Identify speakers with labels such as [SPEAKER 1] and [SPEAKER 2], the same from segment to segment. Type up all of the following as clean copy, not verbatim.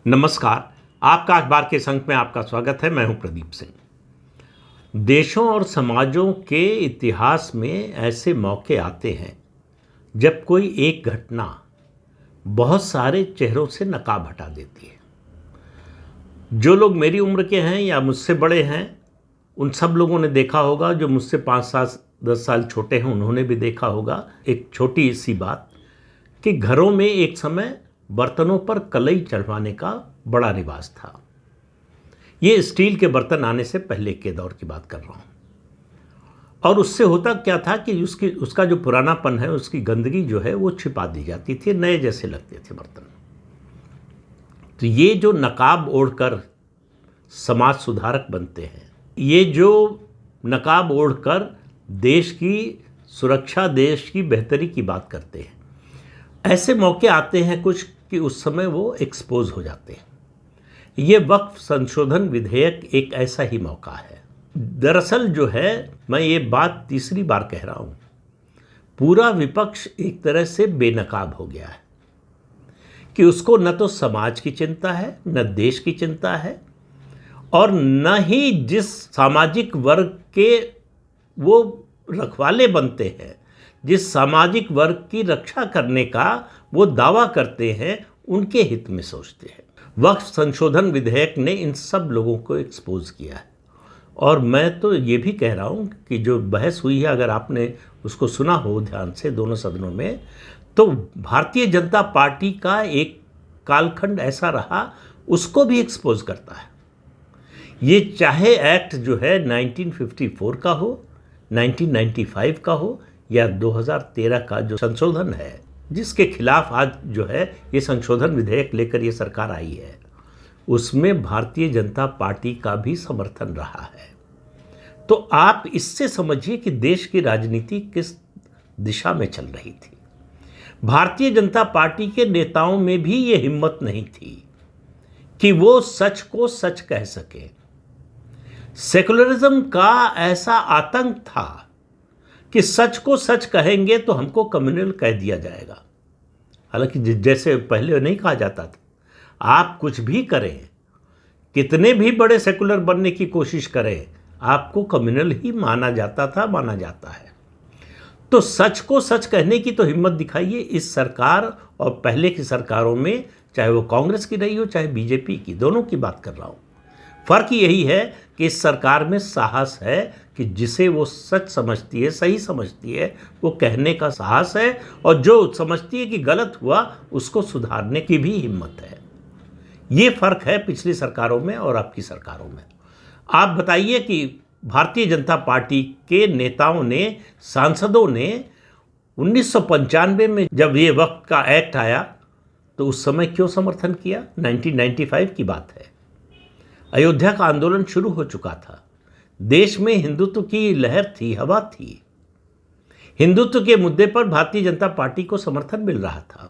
[SPEAKER 1] नमस्कार। आपका अखबार के संग में आपका स्वागत है। मैं हूं प्रदीप सिंह। देशों और समाजों के इतिहास में ऐसे मौके आते हैं जब कोई एक घटना बहुत सारे चेहरों से नकाब हटा देती है। जो लोग मेरी उम्र के हैं या मुझसे बड़े हैं उन सब लोगों ने देखा होगा, जो मुझसे 5-10 साल छोटे हैं उन्होंने भी देखा होगा। एक छोटी सी बात कि घरों में एक समय बर्तनों पर कलई चढ़वाने का बड़ा रिवाज था। ये स्टील के बर्तन आने से पहले के दौर की बात कर रहा हूँ। और उससे होता क्या था कि उसका जो पुरानापन है, उसकी गंदगी जो है वो छिपा दी जाती थी, नए जैसे लगते थे बर्तन। तो ये जो नकाब ओढ़कर समाज सुधारक बनते हैं, ये जो नकाब ओढ़कर देश की सुरक्षा, देश की बेहतरी की बात करते हैं, ऐसे मौके आते हैं कुछ कि उस समय वो एक्सपोज हो जाते हैं। ये वक्फ संशोधन विधेयक एक ऐसा ही मौका है। दरअसल जो है, मैं ये बात तीसरी बार कह रहा हूँ, पूरा विपक्ष एक तरह से बेनकाब हो गया है कि उसको न तो समाज की चिंता है, न देश की चिंता है, और न ही जिस सामाजिक वर्ग के वो रखवाले बनते हैं, जिस सामाजिक वर्ग की रक्षा करने का वो दावा करते हैं, उनके हित में सोचते हैं। वक्फ संशोधन विधेयक ने इन सब लोगों को एक्सपोज किया है। और मैं तो ये भी कह रहा हूँ कि जो बहस हुई है, अगर आपने उसको सुना हो ध्यान से दोनों सदनों में, तो भारतीय जनता पार्टी का एक कालखंड ऐसा रहा, उसको भी एक्सपोज करता है। ये चाहे एक्ट जो है 1954 का हो, 1995 का हो, या 2013 का जो संशोधन है, जिसके खिलाफ आज जो है ये संशोधन विधेयक लेकर ये सरकार आई है, उसमें भारतीय जनता पार्टी का भी समर्थन रहा है। तो आप इससे समझिए कि देश की राजनीति किस दिशा में चल रही थी। भारतीय जनता पार्टी के नेताओं में भी ये हिम्मत नहीं थी कि वो सच को सच कह सके। सेकुलरिज्म का ऐसा आतंक था कि सच को सच कहेंगे तो हमको कम्युनल कह दिया जाएगा। हालांकि जैसे पहले नहीं कहा जाता था, आप कुछ भी करें, कितने भी बड़े सेकुलर बनने की कोशिश करें, आपको कम्युनल ही माना जाता था, माना जाता है। तो सच को सच कहने की तो हिम्मत दिखाइए इस सरकार और पहले की सरकारों में, चाहे वो कांग्रेस की रही हो चाहे बीजेपी की, दोनों की बात कर रहा हूँ। फर्क यही है कि इस सरकार में साहस है कि जिसे वो सच समझती है, सही समझती है, वो कहने का साहस है, और जो समझती है कि गलत हुआ उसको सुधारने की भी हिम्मत है। ये फर्क है पिछली सरकारों में और अब की सरकारों में। आप बताइए कि भारतीय जनता पार्टी के नेताओं ने, सांसदों ने 1995 में जब ये वक्त का एक्ट आया तो उस समय क्यों समर्थन किया? 1995 की बात है। अयोध्या का आंदोलन शुरू हो चुका था, देश में हिंदुत्व की लहर थी, हवा थी। हिंदुत्व के मुद्दे पर भारतीय जनता पार्टी को समर्थन मिल रहा था।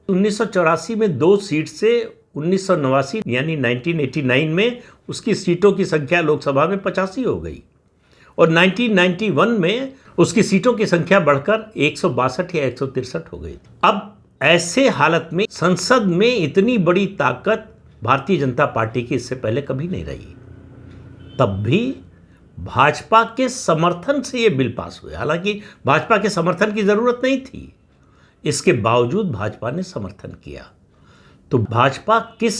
[SPEAKER 1] 1984 में 2 सीट से 1989 यानी 1989 में उसकी सीटों की संख्या लोकसभा में 85 हो गई, और 1991 में उसकी सीटों की संख्या बढ़कर 162 या 163 हो गई। अब ऐसे हालत में संसद में इतनी बड़ी ताकत भारतीय जनता पार्टी की इससे पहले कभी नहीं रही। तब भी भाजपा के समर्थन से ये बिल पास हुए। हालांकि भाजपा के समर्थन की जरूरत नहीं थी, इसके बावजूद भाजपा ने समर्थन किया। तो भाजपा किस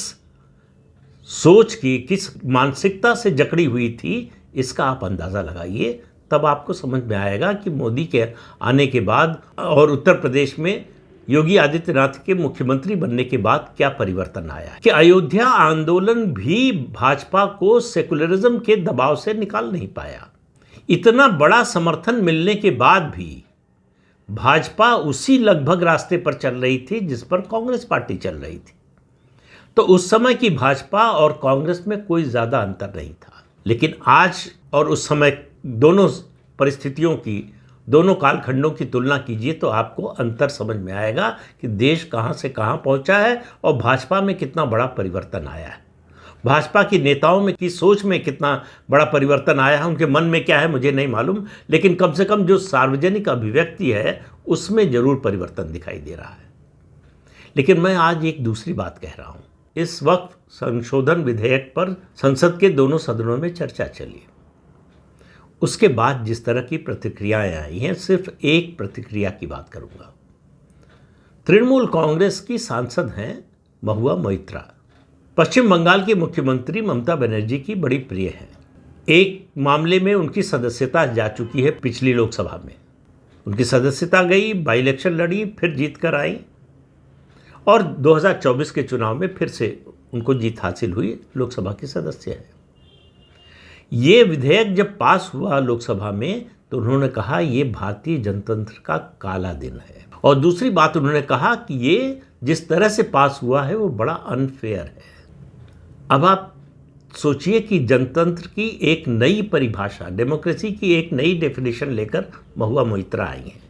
[SPEAKER 1] सोच की, किस मानसिकता से जकड़ी हुई थी, इसका आप अंदाजा लगाइए। तब आपको समझ में आएगा कि मोदी के आने के बाद और उत्तर प्रदेश में योगी आदित्यनाथ के मुख्यमंत्री बनने के बाद क्या परिवर्तन आया कि अयोध्या आंदोलन भी भाजपा को सेकुलरिज्म के दबाव से निकाल नहीं पाया। इतना बड़ा समर्थन मिलने के बाद भी भाजपा उसी लगभग रास्ते पर चल रही थी जिस पर कांग्रेस पार्टी चल रही थी। तो उस समय की भाजपा और कांग्रेस में कोई ज्यादा अंतर नहीं था। लेकिन आज और उस समय दोनों परिस्थितियों की, दोनों कालखंडों की तुलना कीजिए तो आपको अंतर समझ में आएगा कि देश कहां से कहां पहुंचा है और भाजपा में कितना बड़ा परिवर्तन आया है। भाजपा की नेताओं में की सोच में कितना बड़ा परिवर्तन आया है, उनके मन में क्या है मुझे नहीं मालूम, लेकिन कम से कम जो सार्वजनिक अभिव्यक्ति है उसमें जरूर परिवर्तन दिखाई दे रहा है। लेकिन मैं आज एक दूसरी बात कह रहा हूं इस वक्त संशोधन विधेयक पर संसद के दोनों सदनों में चर्चा चली। उसके बाद जिस तरह की प्रतिक्रियाएं आई हैं, सिर्फ एक प्रतिक्रिया की बात करूंगा। तृणमूल कांग्रेस की सांसद हैं महुआ मोइत्रा, पश्चिम बंगाल की मुख्यमंत्री ममता बनर्जी की बड़ी प्रिय हैं। एक मामले में उनकी सदस्यता जा चुकी है पिछली लोकसभा में, उनकी सदस्यता गई, बाई इलेक्शन लड़ी, फिर जीत कर आई और 2024 के चुनाव में फिर से उनको जीत हासिल हुई, लोकसभा की सदस्य है। ये विधेयक जब पास हुआ लोकसभा में तो उन्होंने कहा ये भारतीय जनतंत्र का काला दिन है, और दूसरी बात उन्होंने कहा कि ये जिस तरह से पास हुआ है वो बड़ा अनफेयर है। अब आप सोचिए कि जनतंत्र की एक नई परिभाषा, डेमोक्रेसी की एक नई डेफिनेशन लेकर महुआ मोइत्रा आई हैं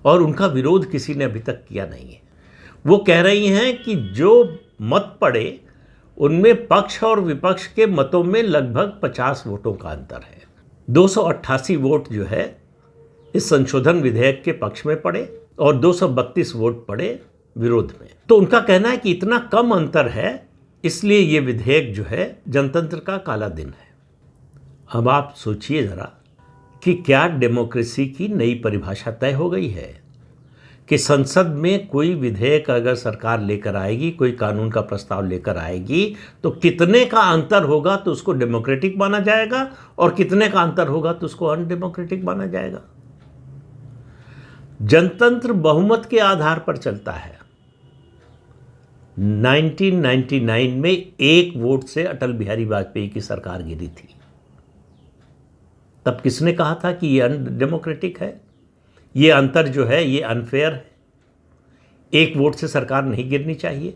[SPEAKER 1] और उनका विरोध किसी ने अभी तक किया नहीं है। वो कह रही हैं कि जो मत पड़े उनमें पक्ष और विपक्ष के मतों में लगभग 50 वोटों का अंतर है। 288 वोट जो है इस संशोधन विधेयक के पक्ष में पड़े और 232 वोट पड़े विरोध में। तो उनका कहना है कि इतना कम अंतर है, इसलिए ये विधेयक जो है जनतंत्र का काला दिन है। अब आप सोचिए ज़रा कि क्या डेमोक्रेसी की नई परिभाषा तय हो गई है कि संसद में कोई विधेयक अगर सरकार लेकर आएगी, कोई कानून का प्रस्ताव लेकर आएगी, तो कितने का अंतर होगा तो उसको डेमोक्रेटिक माना जाएगा और कितने का अंतर होगा तो उसको अनडेमोक्रेटिक माना जाएगा। जनतंत्र बहुमत के आधार पर चलता है। 1999 में एक वोट से अटल बिहारी वाजपेयी की सरकार गिरी थी। तब किसने कहा था कि ये अनडेमोक्रेटिक है, ये अंतर जो है ये अनफेयर है, एक वोट से सरकार नहीं गिरनी चाहिए।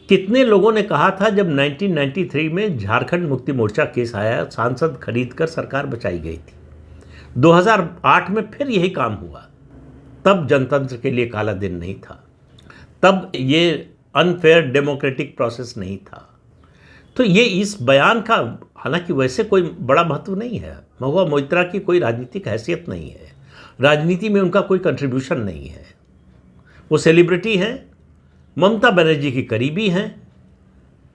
[SPEAKER 1] कितने लोगों ने कहा था जब 1993 में झारखंड मुक्ति मोर्चा केस आया, सांसद खरीदकर सरकार बचाई गई थी। 2008 में फिर यही काम हुआ, तब जनतंत्र के लिए काला दिन नहीं था, तब ये अनफेयर डेमोक्रेटिक प्रोसेस नहीं था। तो ये इस बयान का हालांकि वैसे कोई बड़ा महत्व नहीं है, महुआ मोइत्रा की कोई राजनीतिक हैसियत नहीं है, राजनीति में उनका कोई कंट्रीब्यूशन नहीं है, वो सेलिब्रिटी हैं, ममता बनर्जी की करीबी हैं,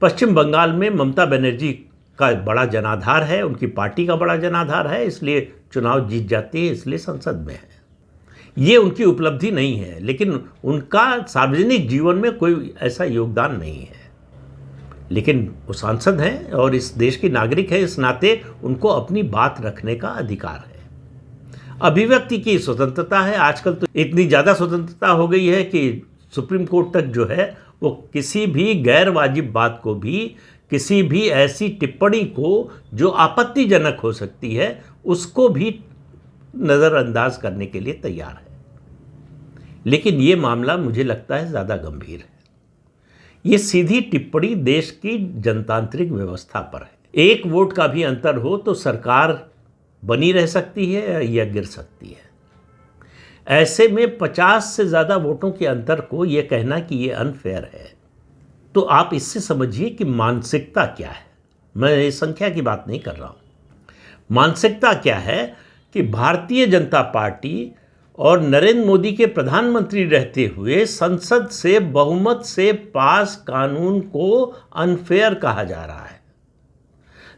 [SPEAKER 1] पश्चिम बंगाल में ममता बनर्जी का बड़ा जनाधार है, उनकी पार्टी का बड़ा जनाधार है, इसलिए चुनाव जीत जाती है, इसलिए संसद में है। ये उनकी उपलब्धि नहीं है, लेकिन उनका सार्वजनिक जीवन में कोई ऐसा योगदान नहीं है। लेकिन वो सांसद हैं और इस देश की नागरिक है, इस नाते उनको अपनी बात रखने का अधिकार है। अभिव्यक्ति की स्वतंत्रता है। आजकल तो इतनी ज़्यादा स्वतंत्रता हो गई है कि सुप्रीम कोर्ट तक जो है वो किसी भी गैर वाजिब बात को भी, किसी भी ऐसी टिप्पणी को जो आपत्तिजनक हो सकती है उसको भी नज़रअंदाज करने के लिए तैयार है। लेकिन ये मामला मुझे लगता है ज़्यादा गंभीर है। ये सीधी टिप्पणी देश की जनतांत्रिक व्यवस्था पर है। एक वोट का भी अंतर हो तो सरकार बनी रह सकती है या गिर सकती है। ऐसे में 50 से ज़्यादा वोटों के अंतर को ये कहना कि ये अनफेयर है, तो आप इससे समझिए कि मानसिकता क्या है। मैं ये संख्या की बात नहीं कर रहा हूँ। मानसिकता क्या है कि भारतीय जनता पार्टी और नरेंद्र मोदी के प्रधानमंत्री रहते हुए संसद से बहुमत से पास कानून को अनफेयर कहा जा रहा है,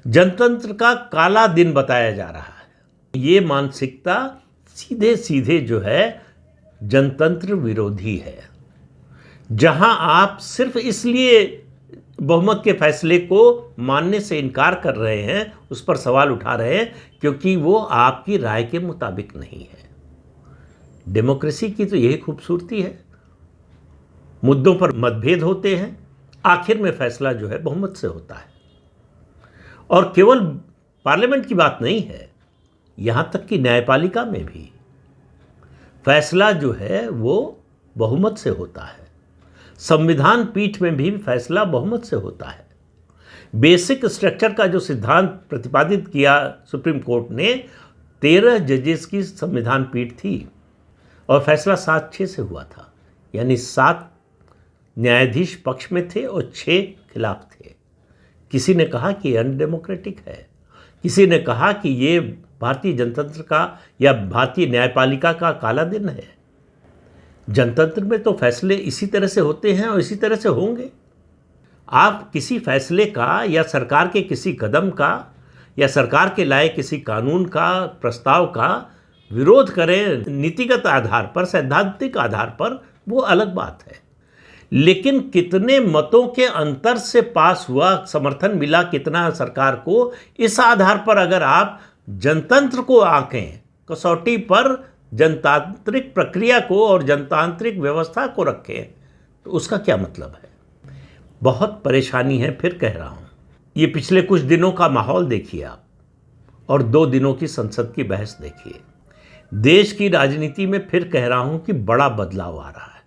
[SPEAKER 1] जनतंत्र का काला दिन बताया जा रहा है। ये मानसिकता सीधे सीधे जो है जनतंत्र विरोधी है। जहां आप सिर्फ इसलिए बहुमत के फैसले को मानने से इनकार कर रहे हैं, उस पर सवाल उठा रहे हैं क्योंकि वो आपकी राय के मुताबिक नहीं है। डेमोक्रेसी की तो यही खूबसूरती है, मुद्दों पर मतभेद होते हैं, आखिर में फैसला जो है बहुमत से होता है। और केवल पार्लियामेंट की बात नहीं है, यहाँ तक कि न्यायपालिका में भी फैसला जो है वो बहुमत से होता है। संविधान पीठ में भी फैसला बहुमत से होता है। बेसिक स्ट्रक्चर का जो सिद्धांत प्रतिपादित किया सुप्रीम कोर्ट ने, 13 जजेस की संविधान पीठ थी और फैसला 7-6 से हुआ था, यानी 7 न्यायाधीश पक्ष में थे और 6 खिलाफ थे। किसी ने कहा कि अनडेमोक्रेटिक है, किसी ने कहा कि ये भारतीय जनतंत्र का या भारतीय न्यायपालिका का काला दिन है। जनतंत्र में तो फैसले इसी तरह से होते हैं और इसी तरह से होंगे। आप किसी फैसले का या सरकार के किसी कदम का या सरकार के लाए किसी कानून का प्रस्ताव का विरोध करें नीतिगत आधार पर, सैद्धांतिक आधार पर, वो अलग बात है। लेकिन कितने मतों के अंतर से पास हुआ, समर्थन मिला कितना सरकार को, इस आधार पर अगर आप जनतंत्र को आंकें, कसौटी पर जनतांत्रिक प्रक्रिया को और जनतांत्रिक व्यवस्था को रखें, तो उसका क्या मतलब है? बहुत परेशानी है। फिर कह रहा हूं, ये पिछले कुछ दिनों का माहौल देखिए आप, और 2 दिनों की संसद की बहस देखिए। देश की राजनीति में फिर कह रहा हूं कि बड़ा बदलाव आ रहा है,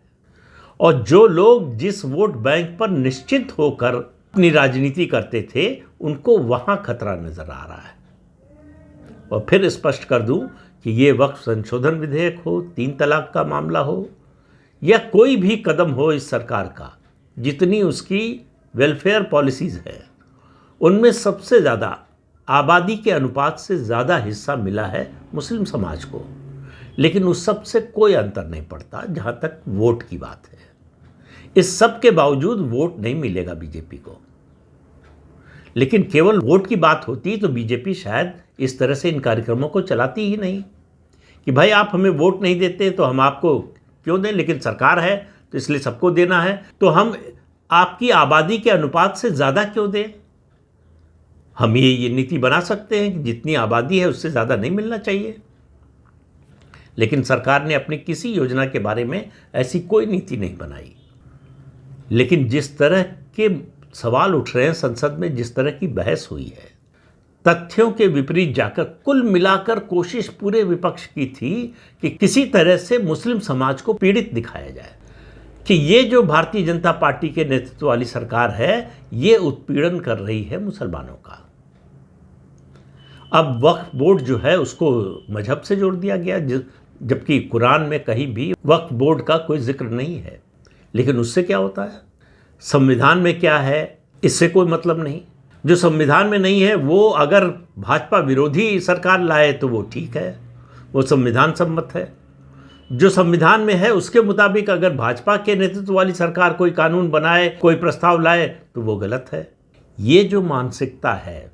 [SPEAKER 1] और जो लोग जिस वोट बैंक पर निश्चित होकर अपनी राजनीति करते थे, उनको वहां खतरा नजर आ रहा है। और फिर स्पष्ट कर दूं कि ये वक्फ संशोधन विधेयक हो, 3 तलाक का मामला हो, या कोई भी कदम हो इस सरकार का, जितनी उसकी वेलफेयर पॉलिसीज है, उनमें सबसे ज़्यादा आबादी के अनुपात से ज़्यादा हिस्सा मिला है मुस्लिम समाज को। लेकिन उस सब से कोई अंतर नहीं पड़ता जहाँ तक वोट की बात है। इस सब के बावजूद वोट नहीं मिलेगा बीजेपी को। लेकिन केवल वोट की बात होती तो बीजेपी शायद इस तरह से इन कार्यक्रमों को चलाती ही नहीं कि भाई आप हमें वोट नहीं देते तो हम आपको क्यों दें, लेकिन सरकार है तो इसलिए सबको देना है, तो हम आपकी आबादी के अनुपात से ज़्यादा क्यों दें। हम ये नीति बना सकते हैं कि जितनी आबादी है उससे ज़्यादा नहीं मिलना चाहिए। लेकिन सरकार ने अपनी किसी योजना के बारे में ऐसी कोई नीति नहीं बनाई। लेकिन जिस तरह के सवाल उठ रहे हैं संसद में, जिस तरह की बहस हुई है, तथ्यों के विपरीत जाकर कुल मिलाकर कोशिश पूरे विपक्ष की थी कि किसी तरह से मुस्लिम समाज को पीड़ित दिखाया जाए कि ये जो भारतीय जनता पार्टी के नेतृत्व वाली सरकार है, ये उत्पीड़न कर रही है मुसलमानों का। अब वक्फ बोर्ड जो है उसको मजहब से जोड़ दिया गया, जबकि कुरान में कहीं भी वक्फ बोर्ड का कोई जिक्र नहीं है। लेकिन उससे क्या होता है? संविधान में क्या है इससे कोई मतलब नहीं। जो संविधान में नहीं है वो अगर भाजपा विरोधी सरकार लाए तो वो ठीक है, वो संविधान सम्मत है। जो संविधान में है उसके मुताबिक अगर भाजपा के नेतृत्व वाली सरकार कोई कानून बनाए, कोई प्रस्ताव लाए, तो वो गलत है। ये जो मानसिकता है,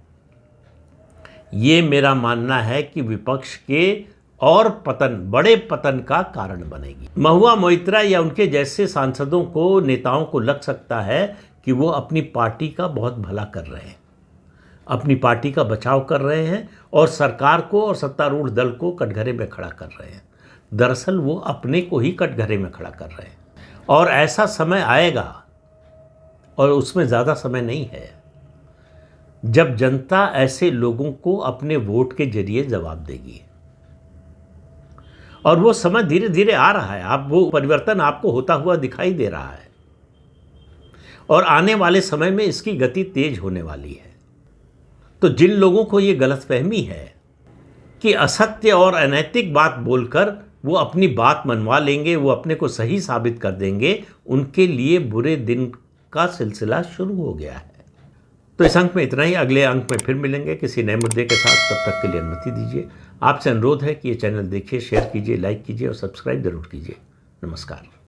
[SPEAKER 1] ये मेरा मानना है कि विपक्ष के और पतन, बड़े पतन का कारण बनेगी। महुआ मोइत्रा या उनके जैसे सांसदों को, नेताओं को लग सकता है कि वो अपनी पार्टी का बहुत भला कर रहे हैं, अपनी पार्टी का बचाव कर रहे हैं और सरकार को और सत्तारूढ़ दल को कटघरे में खड़ा कर रहे हैं। दरअसल वो अपने को ही कटघरे में खड़ा कर रहे हैं। और ऐसा समय आएगा, और उसमें ज़्यादा समय नहीं है, जब जनता ऐसे लोगों को अपने वोट के जरिए जवाब देगी। और वो समय धीरे धीरे आ रहा है। आप वो परिवर्तन आपको होता हुआ दिखाई दे रहा है, और आने वाले समय में इसकी गति तेज होने वाली है। तो जिन लोगों को ये गलतफहमी है कि असत्य और अनैतिक बात बोलकर वो अपनी बात मनवा लेंगे, वो अपने को सही साबित कर देंगे, उनके लिए बुरे दिन का सिलसिला शुरू हो गया है। तो इस अंक में इतना ही। अगले अंक में फिर मिलेंगे किसी नए मुद्दे के साथ। तब तक के लिए अनुमति दीजिए। आपसे अनुरोध है कि ये चैनल देखिए, शेयर कीजिए, लाइक कीजिए और सब्सक्राइब जरूर कीजिए। नमस्कार।